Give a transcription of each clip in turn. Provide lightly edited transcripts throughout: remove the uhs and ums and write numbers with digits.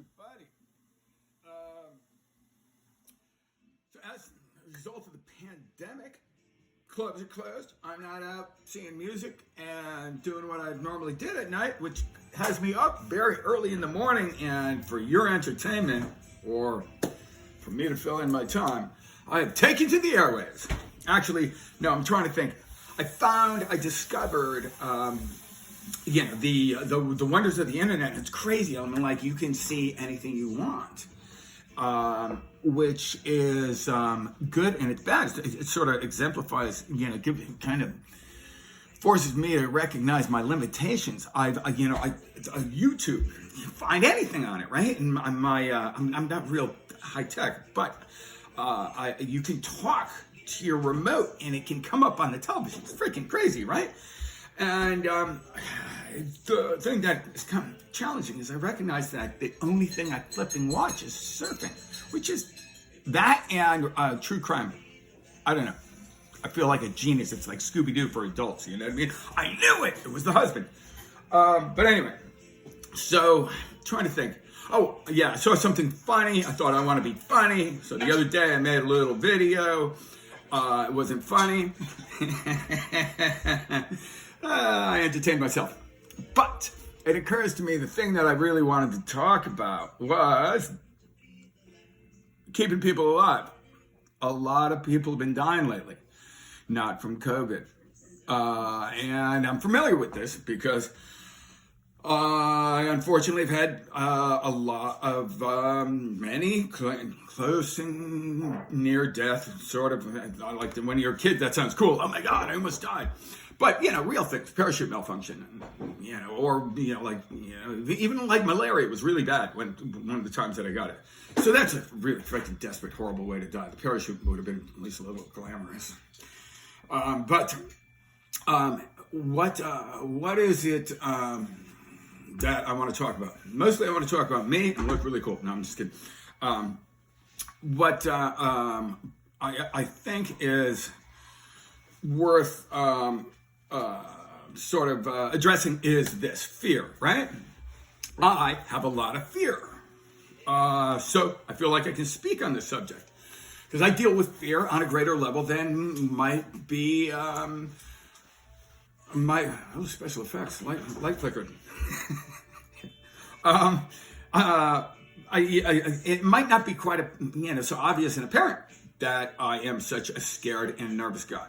everybody. So as a result of the pandemic, clubs are closed. I'm not out seeing music and doing what I normally did at night, which has me up very early in the morning. And for your entertainment, or for me to fill in my time, I have taken to the airwaves. Actually, no, I'm trying to think. I discovered, the wonders of the internet. It's crazy. I mean, like, you can see anything you want, which is good and it's bad. It sort of exemplifies, kind of forces me to recognize my limitations. YouTube, you find anything on it, right? And I'm not real high tech, but you can talk to your remote and it can come up on the television. It's freaking crazy, right? And the thing that is kind of challenging is I recognize that the only thing I flipping watch is surfing, which is that and true crime. I don't know. I feel like a genius. It's like Scooby-Doo for adults, you know what I mean? I knew it! It was the husband. But anyway, so trying to think. Oh, yeah, I saw something funny. I thought I want to be funny. So the other day I made a little video. It wasn't funny. I entertained myself. But it occurs to me the thing that I really wanted to talk about was keeping people alive. A lot of people have been dying lately, not from COVID. And I'm familiar with this because I unfortunately have had a lot of many close and near death, sort of. Like when you're a kid, that sounds cool. Oh my God, I almost died. But, real things, parachute malfunction, even like malaria was really bad one of the times that I got it. So that's a really freaking desperate, horrible way to die. The parachute would have been at least a little glamorous. What is it that I want to talk about? Mostly I want to talk about me and look really cool. No, I'm just kidding. What I think is worth addressing is this fear, right? I have a lot of fear. So I feel like I can speak on this subject because I deal with fear on a greater level than might be my special effects, light flickered. It might not be quite so obvious and apparent that I am such a scared and nervous guy.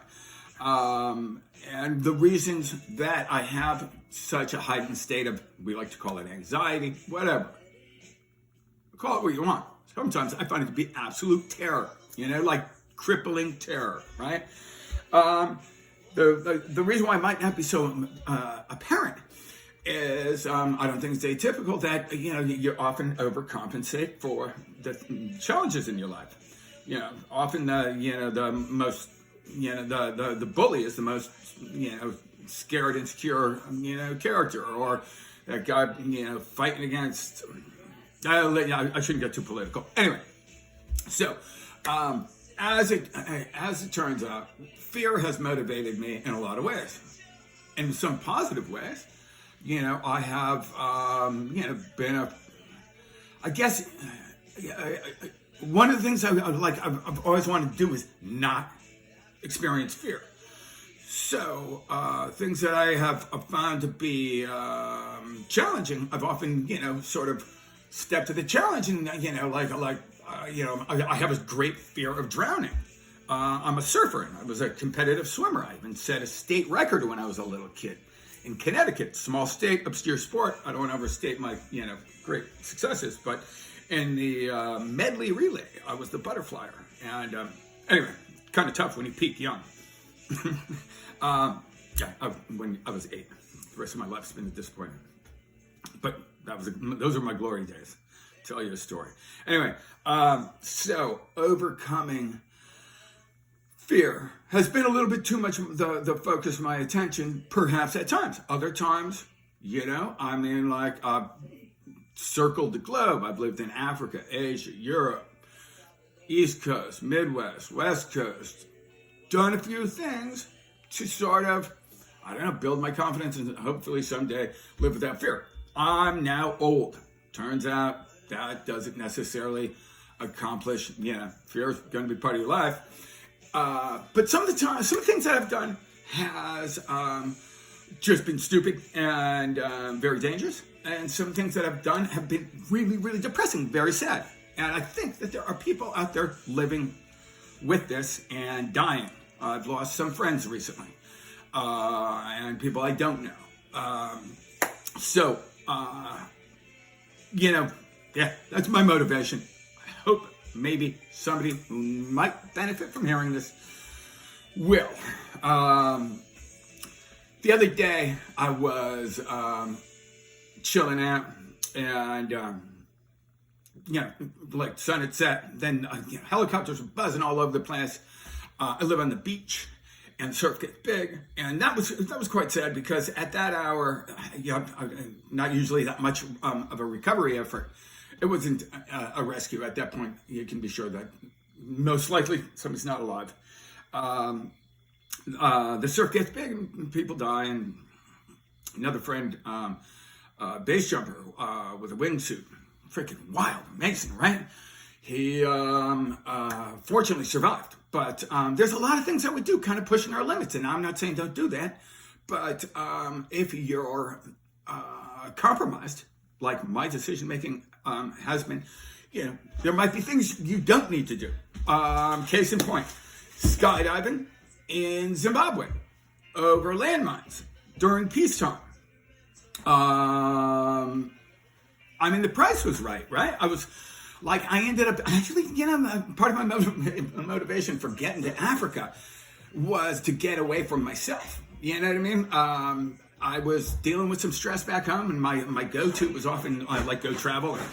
And the reasons that I have such a heightened state of, we like to call it anxiety, whatever. Call it what you want. Sometimes I find it to be absolute terror, like crippling terror, right? The reason why it might not be so apparent is I don't think it's atypical that, you often overcompensate for the challenges in your life. Often the most, the bully is the most, scared, insecure, character, or that guy, fighting against, I shouldn't get too political. Anyway, so as it turns out, fear has motivated me in a lot of ways. In some positive ways, I have, been one of the things I've always wanted to do is not experience fear. So things that I have found to be challenging, I've often, sort of stepped to the challenge, and I have a great fear of drowning. I'm a surfer, and I was a competitive swimmer. I even set a state record when I was a little kid in Connecticut. Small state, obscure sport. I don't want to overstate my, great successes, but in the medley relay, I was the butterflyer. And anyway, kind of tough when you peak young. When I was 8. The rest of my life's been a disappointment. But those are my glory days. I'll tell you a story. Anyway, so overcoming fear has been a little bit too much the focus of my attention, perhaps at times. Other times, I've circled the globe. I've lived in Africa, Asia, Europe, East Coast, Midwest, West Coast. Done a few things to sort of, build my confidence and hopefully someday live without fear. I'm now old. Turns out that doesn't necessarily accomplish, fear is going to be part of your life. But some of the things that I've done has just been stupid and very dangerous. And some things that I've done have been really, really depressing, very sad. And I think that there are people out there living with this and dying. I've lost some friends recently, and people I don't know. Yeah, that's my motivation. I hope maybe somebody who might benefit from hearing this will. The other day, I was chilling out, and like sun had set, then helicopters were buzzing all over the place. I live on the beach, and surf gets big, and that was quite sad because at that hour, not usually that much of a recovery effort. It wasn't a rescue at that point. You can be sure that most likely somebody's not alive. The surf gets big and people die, and another friend, base jumper with a wingsuit, freaking wild, amazing, right? He fortunately survived, but there's a lot of things that we do kind of pushing our limits, and I'm not saying don't do that, but if you're compromised, like my decision making has been, there might be things you don't need to do. Case in point, skydiving in Zimbabwe over landmines during peacetime. I mean, the price was right? I was like, I ended up actually, part of my motivation for getting to Africa was to get away from myself. You know what I mean? I was dealing with some stress back home, and my go-to was often go travel. And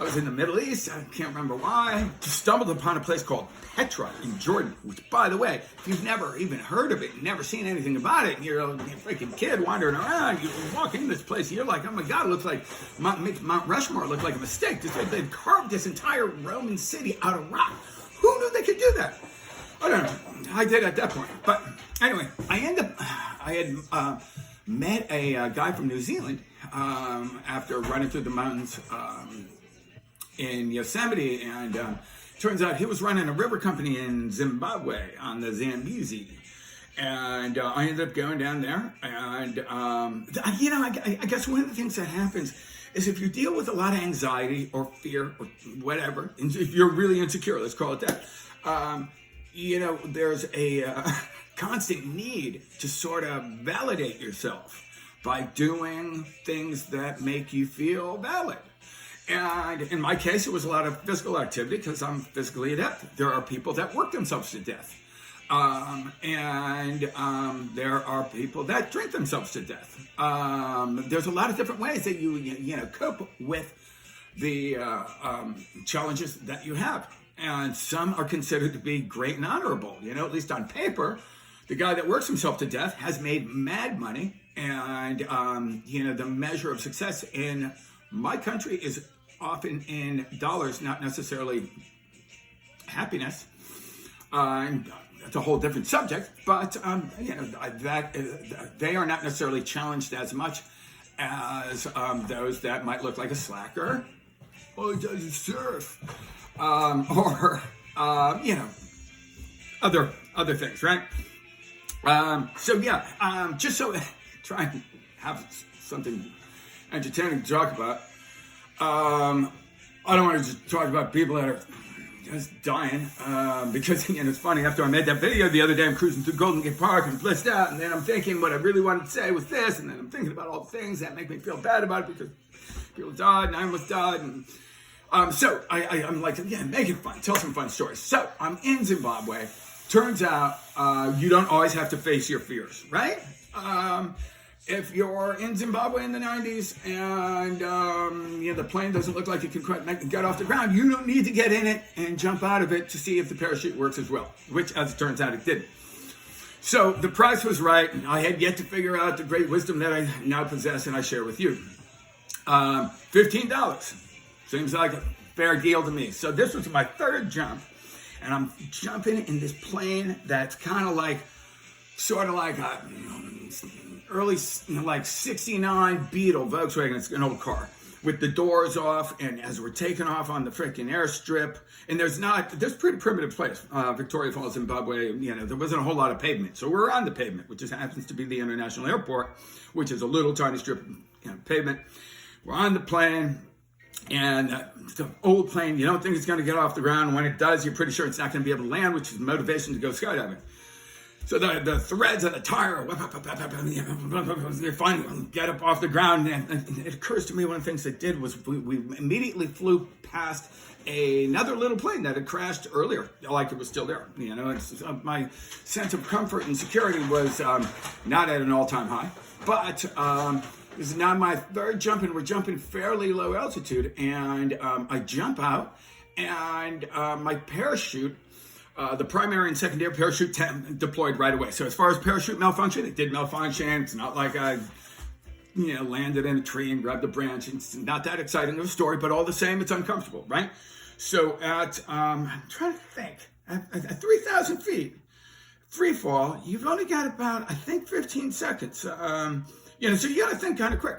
I was in the Middle East. I can't remember why. Just stumbled upon a place called Petra in Jordan, which, by the way, if you've never even heard of it, never seen anything about it, and you're a freaking kid wandering around, you walk into this place, and you're like, oh my God, it looks like Mount Rushmore looked like a mistake. They've carved this entire Roman city out of rock. Who knew they could do that? I don't know. I did at that point. But anyway, I had met a guy from New Zealand after running through the mountains in Yosemite, and turns out he was running a river company in Zimbabwe on the Zambezi, and I ended up going down there, and I guess one of the things that happens is if you deal with a lot of anxiety or fear or whatever, and if you're really insecure, let's call it that, there's a constant need to sort of validate yourself by doing things that make you feel valid. And in my case, it was a lot of physical activity because I'm physically adept. There are people that work themselves to death. And there are people that drink themselves to death. There's a lot of different ways that you cope with the challenges that you have. And some are considered to be great and honorable. At least on paper, the guy that works himself to death has made mad money. And, the measure of success in my country is often in dollars, not necessarily happiness. And that's a whole different subject. But, they are not necessarily challenged as much as those that might look like a slacker. Oh, he doesn't surf. Or other things, right? Just so try and have something entertaining to talk about. I don't want to just talk about people that are just dying, because it's funny, after I made that video the other day, I'm cruising through Golden Gate Park and blissed out, and then I'm thinking what I really wanted to say was this, and then I'm thinking about all the things that make me feel bad about it because people died and I almost died, and so I'm like, make it fun, tell some fun stories. So I'm in Zimbabwe. Turns out you don't always have to face your fears, right? If you're in Zimbabwe in the 90s and the plane doesn't look like it can quite get off the ground, you don't need to get in it and jump out of it to see if the parachute works as well, which, as it turns out, it didn't. So the price was right. I had yet to figure out the great wisdom that I now possess and I share with you. $15. Seems like a fair deal to me. So this was my third jump, and I'm jumping in this plane that's kind of like, sort of like a early, like 69 Beetle Volkswagen. It's an old car. with the doors off, and as we're taking off on the freaking airstrip, and there's pretty primitive place, Victoria Falls, Zimbabwe, there wasn't a whole lot of pavement. So we're on the pavement, which just happens to be the international airport, which is a little tiny strip of pavement. We're on the plane, and it's an old plane. You don't think it's going to get off the ground. When it does, you're pretty sure it's not going to be able to land, which is motivation to go skydiving. So the threads of the tire, they finally get up off the ground. And it occurs to me one of the things it did was we immediately flew past another little plane that had crashed earlier, like it was still there. My sense of comfort and security was not at an all-time high. But this is now my third jump, and we're jumping fairly low altitude. And I jump out, and my parachute, the primary and secondary parachute deployed right away. So as far as parachute malfunction, it did malfunction. It's not like I landed in a tree and grabbed a branch. It's not that exciting of a story, but all the same, it's uncomfortable, right? So I'm trying to think, at 3,000 feet, free fall, you've only got about, I think, 15 seconds. So you got to think kind of quick.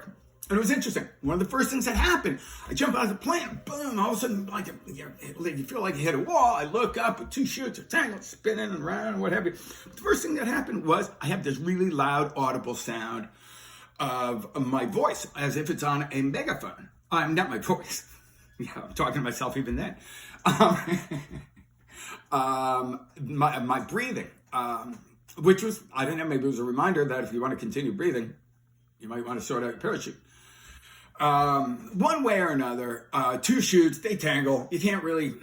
And it was interesting. One of the first things that happened, I jump out of the plane, boom, all of a sudden, you feel like you hit a wall. I look up, and two chutes are tangled, spinning and around, and what have you. The first thing that happened was I have this really loud, audible sound of my voice, as if it's on a megaphone. Not my voice. Yeah, I'm talking to myself even then. My breathing, which was, I don't know, maybe it was a reminder that if you want to continue breathing, you might want to sort out your parachute. One way or another, two chutes, they tangle. You can't really,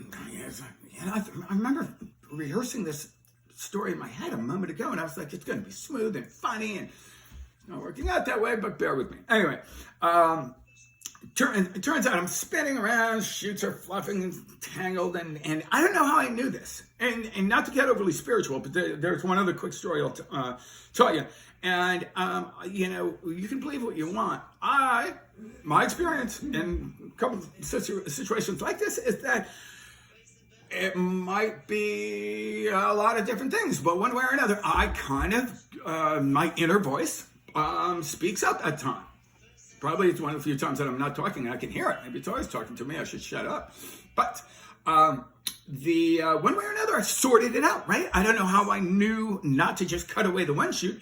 I remember rehearsing this story in my head a moment ago, and I was like, it's going to be smooth and funny, and it's not working out that way, but bear with me. Anyway, it turns out I'm spinning around, chutes are fluffing and tangled, and I don't know how I knew this. And not to get overly spiritual, but there's one other quick story I'll tell you. And, you can believe what you want. My experience in a couple of situations like this is that it might be a lot of different things, but one way or another, I kind of, my inner voice speaks up at time. Probably it's one of the few times that I'm not talking and I can hear it. Maybe it's always talking to me. I should shut up. But one way or another, I sorted it out, right? I don't know how I knew not to just cut away the one chute.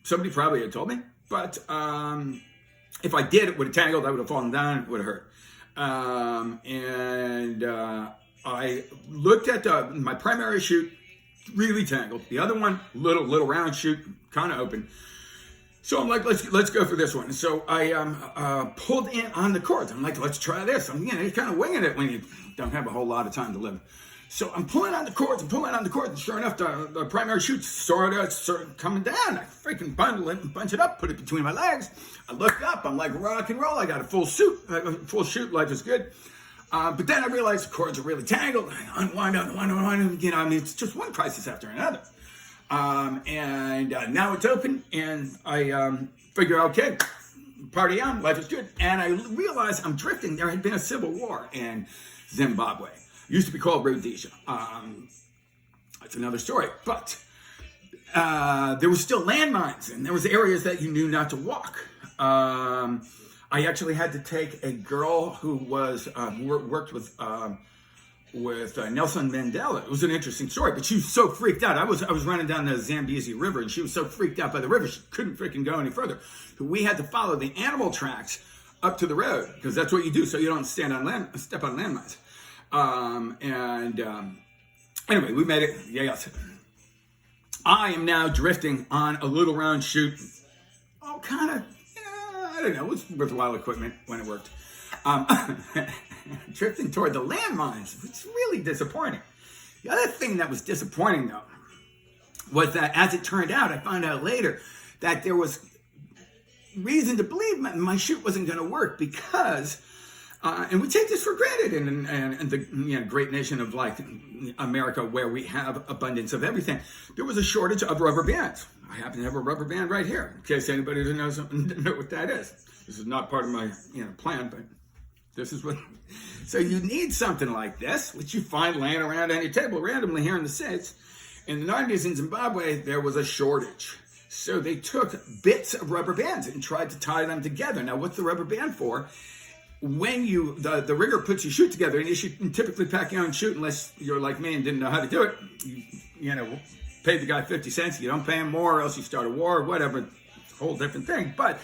Somebody probably had told me, but if I did, it would have tangled. I would have fallen down. It would have hurt. I looked at my primary chute, really tangled. The other one, little round chute, kind of open. So I'm like, let's go for this one. So I pulled in on the cords. I'm like, let's try this. You're kind of winging it when you don't have a whole lot of time to live. So I'm pulling on the cords, and sure enough, the primary chute sort of coming down. I freaking bundle it and bunch it up, put it between my legs. I look up, I'm like rock and roll. I got a full chute, life is good. But then I realized the cords are really tangled. I unwind, it's just one crisis after another. Now it's open, and I figure, okay, party on, life is good. And I realized I'm drifting. There had been a civil war in Zimbabwe. Used to be called Rhodesia. That's another story. But there was still landmines, and there was areas that you knew not to walk. I actually had to take a girl who was worked with Nelson Mandela. It was an interesting story, but she was so freaked out. I was running down the Zambezi River, and she was so freaked out by the river she couldn't freaking go any further. So we had to follow the animal tracks up to the road, because that's what you do so you don't step on landmines. Anyway, we made it. Yes. I am now drifting on a little round chute. Kind of, I don't know. It was worthwhile equipment when it worked. Drifting toward the landmines, which is really disappointing. The other thing that was disappointing, though, was that, as it turned out, I found out later that there was reason to believe my chute wasn't going to work because, and we take this for granted in the great nation of like America, where we have abundance of everything. There was a shortage of rubber bands. I happen to have a rubber band right here, in case anybody doesn't know what that is. This is not part of my plan, but this is what. So you need something like this, which you find laying around on your table randomly here in the States. In the 90s in Zimbabwe, there was a shortage. So they took bits of rubber bands and tried to tie them together. Now, what's the rubber band for? when the rigger puts your chute together, and you should typically pack your own chute unless you're like me and didn't know how to do it. You know, pay the guy 50 cents. You don't pay him more, or else you start a war, or whatever. It's a whole different thing. But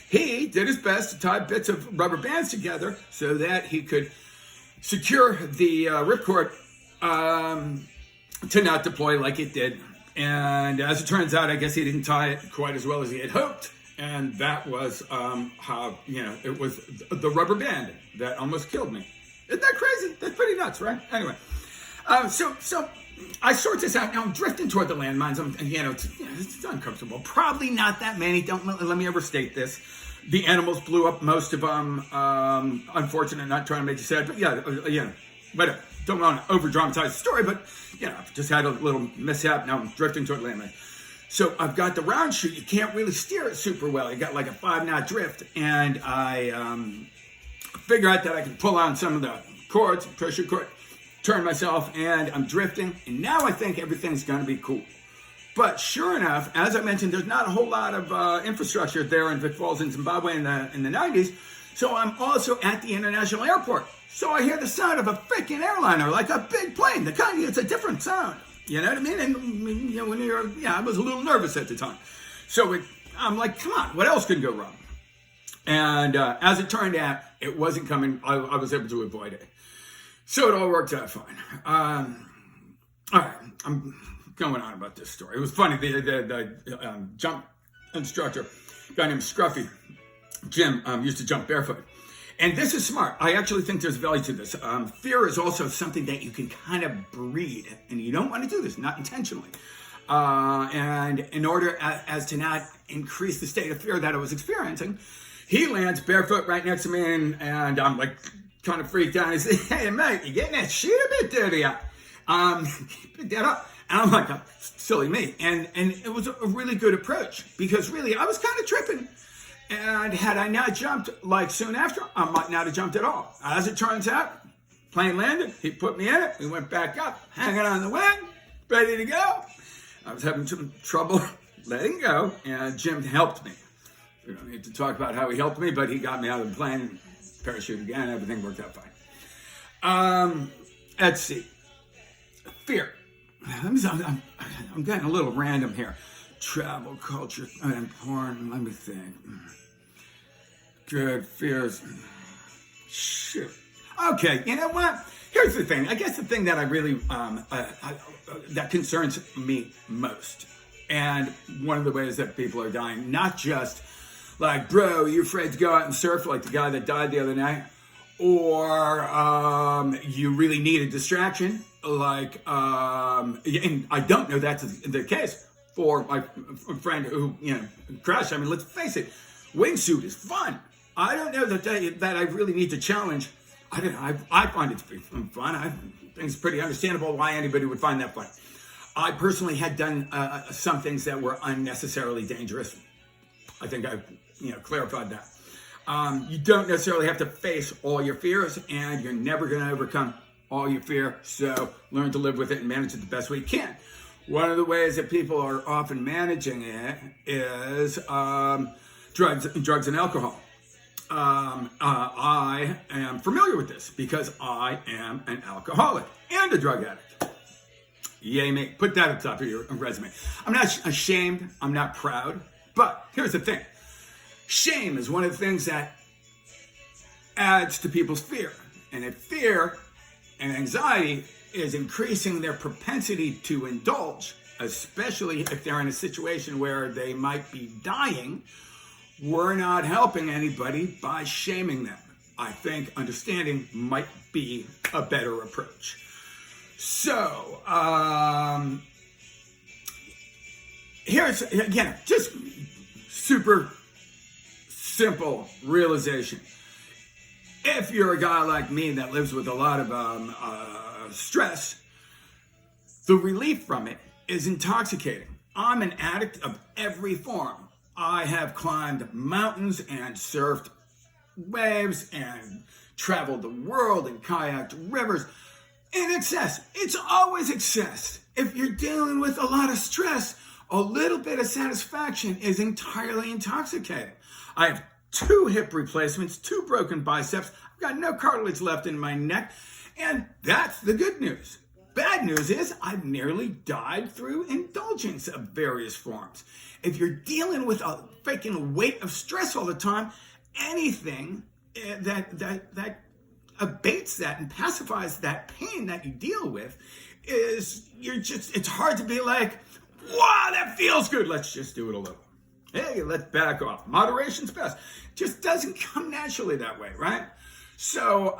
he did his best to tie bits of rubber bands together so that he could secure the ripcord to not deploy like it did. And as it turns out, I guess he didn't tie it quite as well as he had hoped. And that was how, it was the rubber band that almost killed me. Isn't that crazy? That's pretty nuts, right? Anyway, so I sort this out. Now I'm drifting toward the landmines. It's uncomfortable. Probably not that many. Don't let me overstate this. The animals blew up most of them. Unfortunate, not trying to make you sad, but whatever. Don't want to over dramatize the story, but I've just had a little mishap. Now I'm drifting toward landmines. So I've got the round chute. You can't really steer it super well. You got like a 5-knot drift, and I figure out that I can pull on some of the cords, pressure cord, turn myself, and I'm drifting. And now I think everything's going to be cool. But sure enough, as I mentioned, there's not a whole lot of infrastructure there in Vic Falls in Zimbabwe in the 90s. So I'm also at the international airport. So I hear the sound of a freaking airliner, like a big plane. It's a different sound. You know what I mean? And I was a little nervous at the time. So I'm like, come on, what else could go wrong? And as it turned out, it wasn't coming. I was able to avoid it. So it all worked out fine. All right, I'm going on about this story. It was funny. The jump instructor, a guy named Scruffy, Jim, used to jump barefoot. And this is smart. I actually think there's value to this. Fear is also something that you can kind of breed, and you don't want to do this, not intentionally. And in order as to not increase the state of fear that I was experiencing, he lands barefoot right next to me, and I'm like kind of freaked out. He says, "Hey, mate, you getting that shit a bit dirty out? Pick that up." And I'm like, silly me. And it was a really good approach, because really I was kind of tripping. And had I not jumped like soon after, I might not have jumped at all. As it turns out, plane landed, he put me in it, we went back up, hanging on the wing, ready to go. I was having some trouble letting go, and Jim helped me. We don't need to talk about how he helped me, but he got me out of the plane, parachute again, everything worked out fine. Let's see. Fear. I'm getting a little random here. Travel, culture, and porn. Let me think. Good, fears. Shit. Okay, you know what? Here's the thing. I guess the thing that I really, that concerns me most, and one of the ways that people are dying, not just like, bro, are you afraid to go out and surf like the guy that died the other night? Or you really need a distraction, like, and I don't know that's the case for my friend who, crashed. I mean, let's face it, wingsuit is fun. I don't know that I really need to challenge. I don't know. I find it to be fun. I think it's pretty understandable why anybody would find that fun. I personally had done some things that were unnecessarily dangerous. I think I, clarified that. You don't necessarily have to face all your fears, and you're never going to overcome all your fear. So learn to live with it and manage it the best way you can. One of the ways that people are often managing it is drugs and alcohol. I am familiar with this because I am an alcoholic and a drug addict. Yay me. Put that at the top of your resume. I'm not ashamed. I'm not proud. But here's the thing. Shame is one of the things that adds to people's fear. And if fear and anxiety is increasing their propensity to indulge, especially if they're in a situation where they might be dying, we're not helping anybody by shaming them. I think understanding might be a better approach. So, here's, again, just super simple realization. If you're a guy like me that lives with a lot of stress, the relief from it is intoxicating. I'm an addict of every form. I have climbed mountains and surfed waves and traveled the world and kayaked rivers in excess. It's always excess. If you're dealing with a lot of stress, a little bit of satisfaction is entirely intoxicating. I have 2 hip replacements, 2 broken biceps. I've got no cartilage left in my neck. And that's the good news. Bad news is I've nearly died through indulgence of various forms. If you're dealing with a freaking weight of stress all the time, anything that abates that and pacifies that pain that you deal with it's hard to be like, wow, that feels good. Let's just do it a little. Hey, let's back off. Moderation's best. Just doesn't come naturally that way, right? So,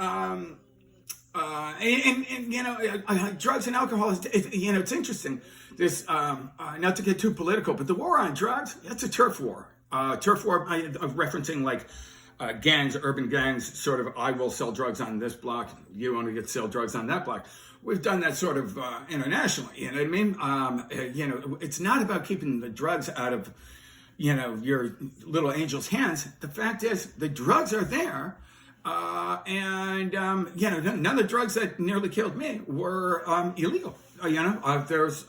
drugs and alcohol, it's interesting. This, not to get too political, but the war on drugs, that's a turf war. Turf war, I'm referencing like gangs, urban gangs, sort of, I will sell drugs on this block, you only get to sell drugs on that block. We've done that sort of internationally, you know what I mean? It's not about keeping the drugs out of, your little angel's hands. The fact is, the drugs are there. None of the drugs that nearly killed me were illegal. There's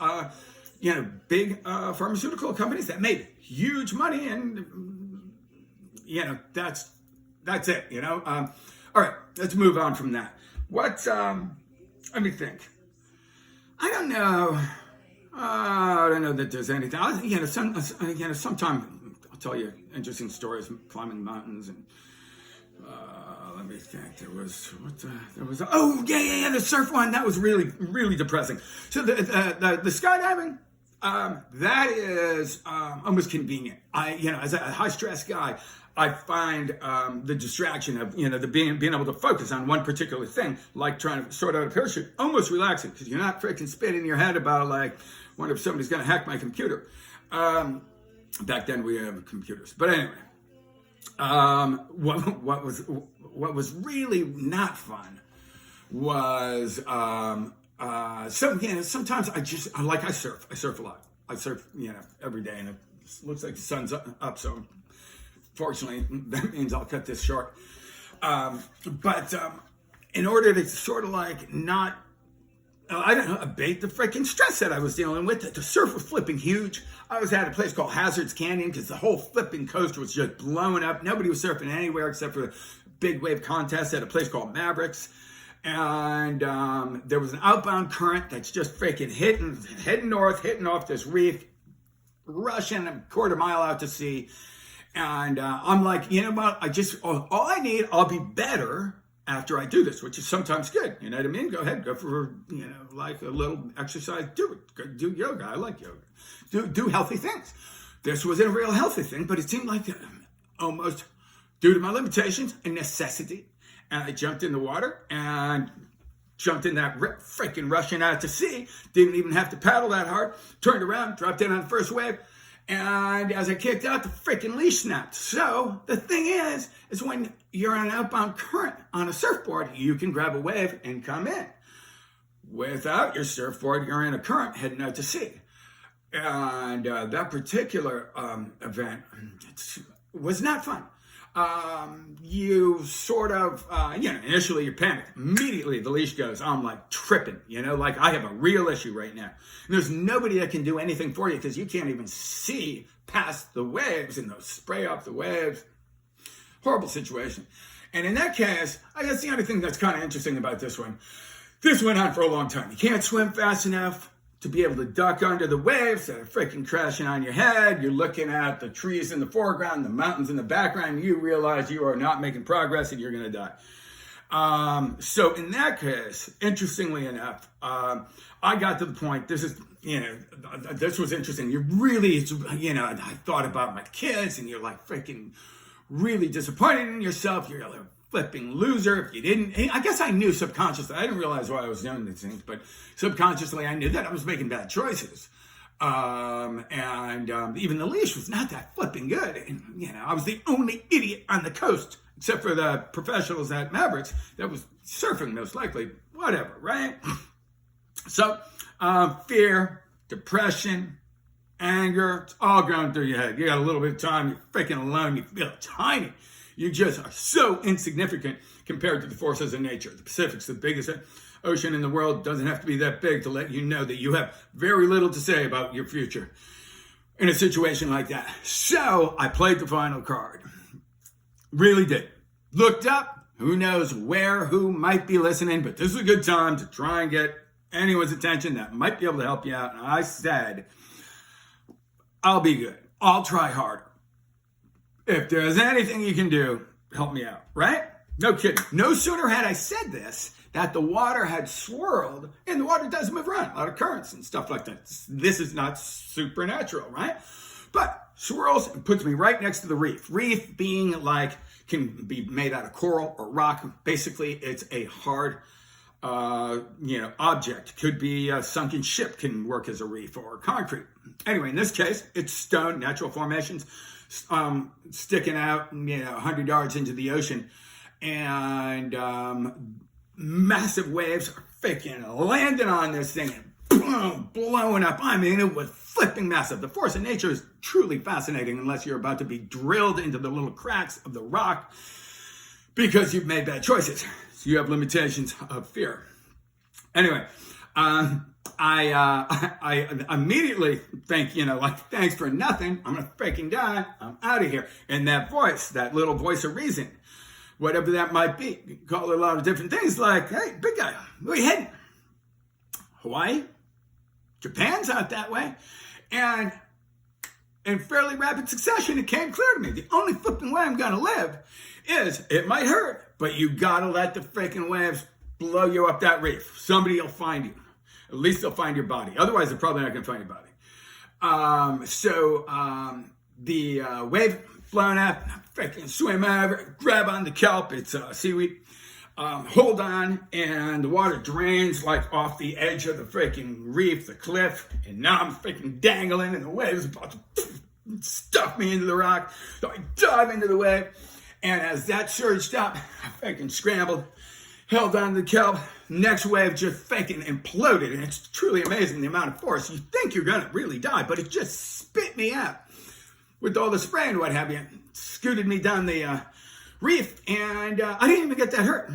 big pharmaceutical companies that made huge money, and that's it. All right, let's move on from that. Let me think. I don't know. I don't know that there's anything. Sometime I'll tell you interesting stories climbing mountains and. Let me think. The surf one, that was really, really depressing. So the skydiving, that is almost convenient. As a high stress guy, I find the distraction of the being able to focus on one particular thing, like trying to sort out a parachute, almost relaxing because you're not freaking spinning your head about like, wonder if somebody's going to hack my computer. Back then we had computers, but anyway. What was really not fun was sometimes I surf. I surf a lot. I surf every day, and it looks like the sun's up. So fortunately, that means I'll cut this short. But in order to sort of like not. Abate the freaking stress that I was dealing with. The surf was flipping huge. I was at a place called Hazards Canyon because the whole flipping coast was just blowing up. Nobody was surfing anywhere except for the big wave contest at a place called Mavericks. And there was an outbound current that's just freaking heading north, hitting off this reef, rushing a quarter mile out to sea. And I'm like, you know what? All I need, I'll be better after I do this, which is sometimes good. You know what I mean? Go ahead, go for, like a little exercise. Do it. Go do yoga. I like yoga. Do healthy things. This wasn't a real healthy thing, but it seemed like almost, due to my limitations, a necessity. And I jumped in the water and jumped in that freaking rushing out to sea. Didn't even have to paddle that hard. Turned around, dropped in on the first wave. And as I kicked out, the freaking leash snapped. So the thing is when you're on an outbound current on a surfboard, you can grab a wave and come in. Without your surfboard, you're in a current heading out to sea. And that particular event was not fun. You sort of, initially you panic. Immediately the leash goes, I'm like tripping, like I have a real issue right now. And there's nobody that can do anything for you because you can't even see past the waves and those spray off the waves. Horrible situation. And in that case, I guess the only thing that's kind of interesting about this went on for a long time. You can't swim fast enough to be able to duck under the waves that are freaking crashing on your head. You're looking at the trees in the foreground, the mountains in the background. You realize you are not making progress and you're going to die. So in that case, interestingly enough, I got to the point, this was interesting. You really, I thought about my kids and you're like freaking really disappointed in yourself. You're a flipping loser if you didn't. I guess I knew subconsciously. I didn't realize why I was doing these things, but subconsciously I knew that I was making bad choices. Even the leash was not that flipping good. And, I was the only idiot on the coast, except for the professionals at Mavericks that was surfing most likely. Whatever, right? So, fear, depression, anger, it's all going through your head. You got a little bit of time, you're freaking alone, you feel tiny. You just are so insignificant compared to the forces of nature. The Pacific's the biggest ocean in the world. Doesn't have to be that big to let you know that you have very little to say about your future in a situation like that. So I played the final card. Really did. Looked up, who knows where, who might be listening, but this is a good time to try and get anyone's attention that might be able to help you out. And I said, I'll be good. I'll try harder. If there's anything you can do, help me out, right? No kidding. No sooner had I said this, that the water had swirled, and the water does move around, a lot of currents and stuff like that. This is not supernatural, right? But swirls and puts me right next to the reef. Reef being like, can be made out of coral or rock. Basically, it's a hard, object. Could be a sunken ship can work as a reef, or concrete. Anyway, in this case, it's stone, natural formations, sticking out, 100 yards into the ocean. And massive waves are freaking landing on this thing and boom, blowing up. I mean, it was flipping massive. The force of nature is truly fascinating unless you're about to be drilled into the little cracks of the rock because you've made bad choices. So you have limitations of fear. Anyway, I immediately think, thanks for nothing. I'm going to freaking die. I'm out of here. And that voice, that little voice of reason, whatever that might be, you can call it a lot of different things like, hey, big guy, where are you heading? Hawaii? Japan's out that way. And in fairly rapid succession, it came clear to me. The only flipping way I'm going to live is, it might hurt, but you got to let the freaking waves blow you up that reef. Somebody will find you. At least they'll find your body. Otherwise, they're probably not going to find your body. The wave flown up, freaking swim over, grab on the kelp. It's seaweed. Hold on, and the water drains like off the edge of the freaking reef, the cliff, and now I'm freaking dangling, and the wave's about to stuff me into the rock. So I dive into the wave, and as that surged up, I freaking scrambled, held on to the kelp. Next wave just freaking imploded, and it's truly amazing the amount of force. You think you're gonna really die, but it just spit me out with all the spray and what have you. Scooted me down the reef, and I didn't even get that hurt.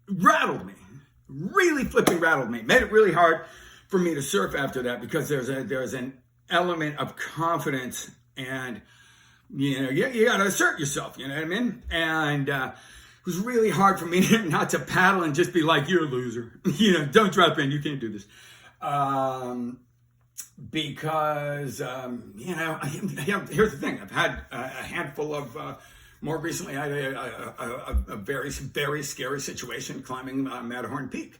Rattled me, really flipping rattled me. Made it really hard for me to surf after that because there's an element of confidence, and you got to assert yourself. You know what I mean? And it was really hard for me not to paddle and just be like, "You're a loser." Don't drop in. You can't do this. Because here's the thing. I've had a handful of. More recently, I had a very, very scary situation climbing Matterhorn Peak.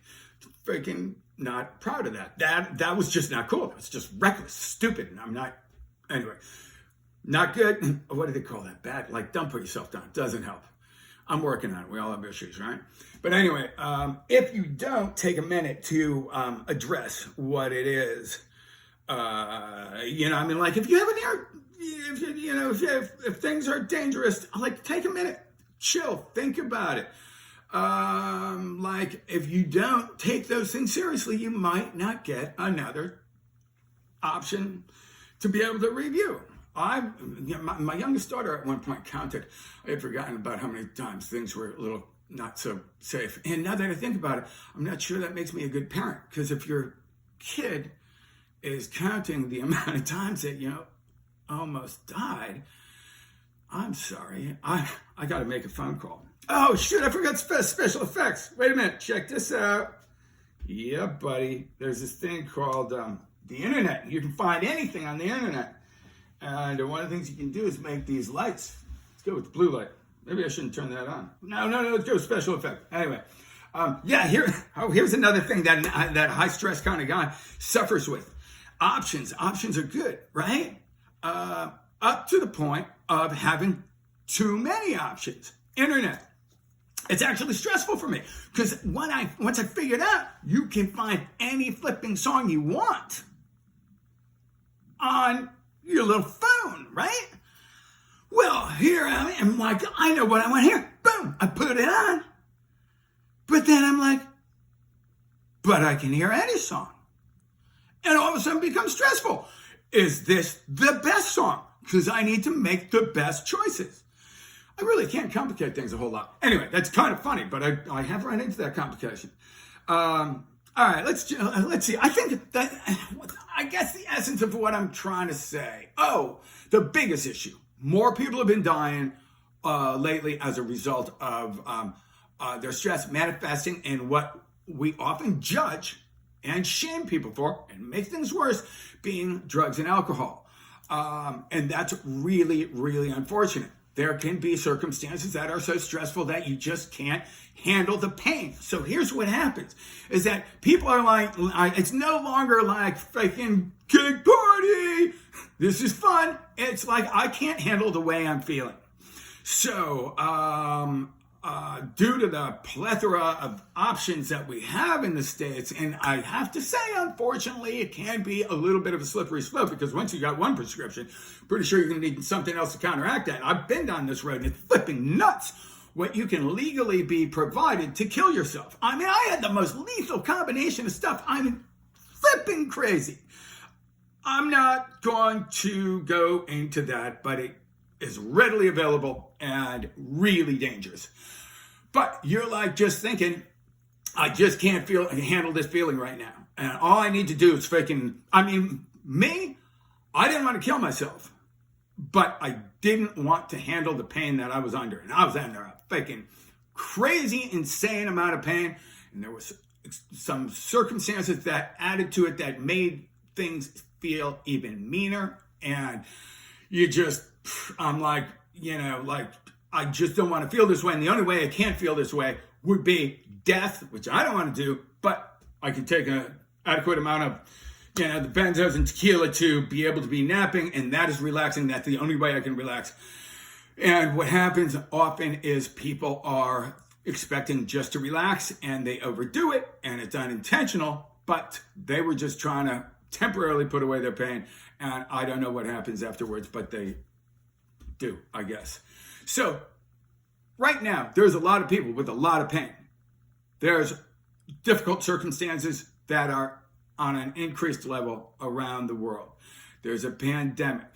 Freaking not proud of that. That was just not cool. It's just reckless, stupid, and I'm not. Anyway, not good. What do they call that? Bad. Like, don't put yourself down. Doesn't help. I'm working on it. We all have issues, right? But anyway, if you don't take a minute to address what it is, like if you have an air. If things are dangerous, like take a minute, chill, think about it. Like if you don't take those things seriously, you might not get another option to be able to review. My youngest daughter at one point counted. I had forgotten about how many times things were a little not so safe. And now that I think about it, I'm not sure that makes me a good parent, because if your kid is counting the amount of times that almost died, I'm sorry. I got to make a phone call. Oh, shoot, I forgot special effects. Wait a minute, check this out. Yeah, buddy, there's this thing called the internet. You can find anything on the internet. And one of the things you can do is make these lights. Let's go with the blue light. Maybe I shouldn't turn that on. No, let's go with special effect. Anyway, here's another thing that high stress kind of guy suffers with. Options are good, right? Up to the point of having too many options. Internet. It's actually stressful for me because once I figured out you can find any flipping song you want on your little phone, right? Well, here I am, like, I know what I want here. Boom, I put it on. But then I'm like, but I can hear any song. And all of a sudden it becomes stressful. Is this the best song? Because I need to make the best choices. I really can't complicate things a whole lot. Anyway, that's kind of funny, but I have run into that complication. All right, let's see. I think that, I guess the essence of what I'm trying to say. Oh, the biggest issue More people have been dying lately as a result of their stress manifesting in what we often judge and shame people for, and make things worse, being drugs and alcohol. And that's really, really unfortunate. There can be circumstances that are so stressful that you just can't handle the pain. So here's what happens, is that people are like, it's no longer like freaking keg party. This is fun. It's like, I can't handle the way I'm feeling. So, due to the plethora of options that we have in the States, and I have to say, unfortunately, it can be a little bit of a slippery slope, because once you got one prescription, pretty sure you're going to need something else to counteract that. I've been down this road, and it's flipping nuts what you can legally be provided to kill yourself. I mean, I had the most lethal combination of stuff. I'm flipping crazy. I'm not going to go into that, but it is readily available and really dangerous. But you're like just thinking, I just can't handle this feeling right now. And all I need to do is I didn't want to kill myself, but I didn't want to handle the pain that I was under. And I was under a freaking crazy, insane amount of pain. And there was some circumstances that added to it that made things feel even meaner. And I'm like, I just don't want to feel this way. And the only way I can't feel this way would be death, which I don't want to do, but I can take an adequate amount of, the benzos and tequila to be able to be napping. And that is relaxing. That's the only way I can relax. And what happens often is people are expecting just to relax and they overdo it, and it's unintentional, but they were just trying to temporarily put away their pain. And I don't know what happens afterwards, but they do, I guess. So right now, there's a lot of people with a lot of pain. There's difficult circumstances that are on an increased level around the world. There's a pandemic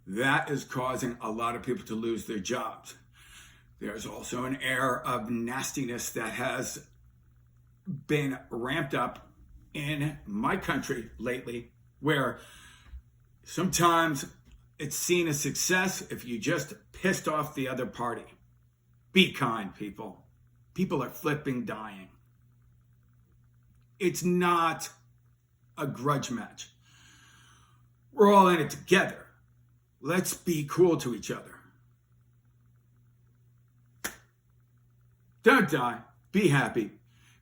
that is causing a lot of people to lose their jobs. There's also an air of nastiness that has been ramped up in my country lately, where sometimes it's seen as success if you just pissed off the other party. Be kind, people. People are flipping dying. It's not a grudge match. We're all in it together. Let's be cool to each other. Don't die. Be happy.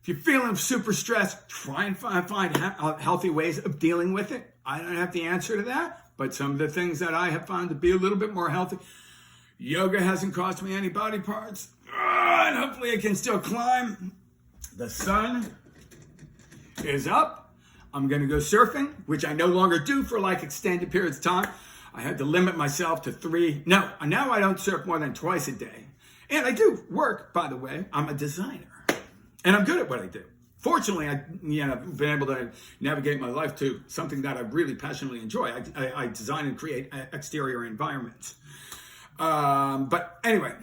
If you're feeling super stressed, try and find healthy ways of dealing with it. I don't have the answer to that, but some of the things that I have found to be a little bit more healthy. Yoga hasn't cost me any body parts, and hopefully I can still climb. The sun is up. I'm going to go surfing, which I no longer do for like extended periods of time. I had to limit myself to 3. No, now I don't surf more than twice a day. And I do work, by the way. I'm a designer, and I'm good at what I do. Fortunately, I've been able to navigate my life to something that I really passionately enjoy. I design and create exterior environments. But anyway,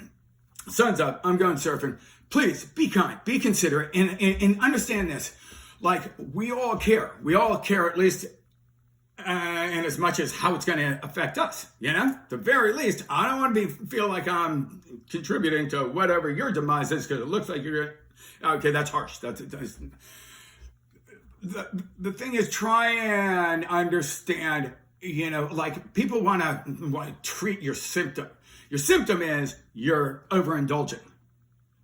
sun's up. I'm going surfing. Please be kind, be considerate, and understand this. Like, we all care. We all care, at least in as much as how it's going to affect us. At the very least, I don't want to feel like I'm contributing to whatever your demise is, because it looks like you're. Okay, that's harsh. That's the thing is, try and understand. Like, people want to treat your symptom. Your symptom is you're overindulging.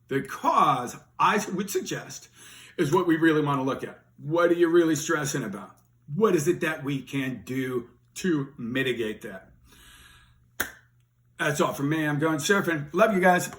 The cause, I would suggest, is what we really want to look at. What are you really stressing about? What is it that we can do to mitigate that? That's all from me. I'm going surfing. Love you guys.